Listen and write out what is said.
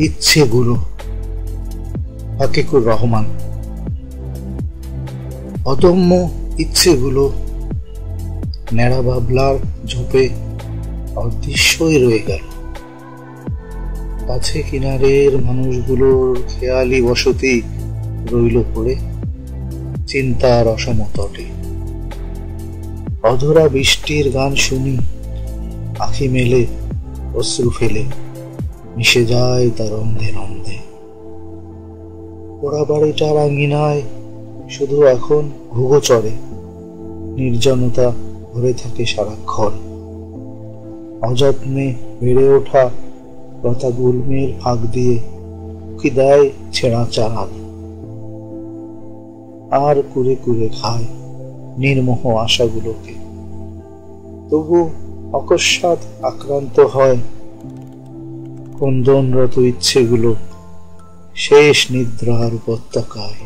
ইচ্ছেগুলো। হাকিকুর রহমান। অদম্য ইচ্ছেগুলো ন্যাড়া বাবলার ঝোপে অদৃশ্যই রয়ে গেল। কাছে কিনারের মানুষগুলোর খেয়ালি বসতি রইল পড়ে চিন্তার অসম তটে। অধরা বৃষ্টির গান শুনি, আঁখি মেলে অশ্রু ফেলে মিশে যায় তার রন্ধে রন্ধে। পোড়া বাড়িটার আঙিনায় শুধু এখন ঘুঘু চড়ে, নির্জনতা ভরে থাকে সারাক্ষণ। অযত্নে বেড়ে ওঠা লতা গুল্মের ফাঁক দিয়ে উকি দেয় ছেঁড়া চারাল, আর কুরে কুরে খায় নির্মোহ আশাগুলোকে। তবু অকস্মাৎ আক্রান্ত হয় ক্রন্দনরত ইচ্ছেগুলো শেষ নিদ্রার উপত্যকায়।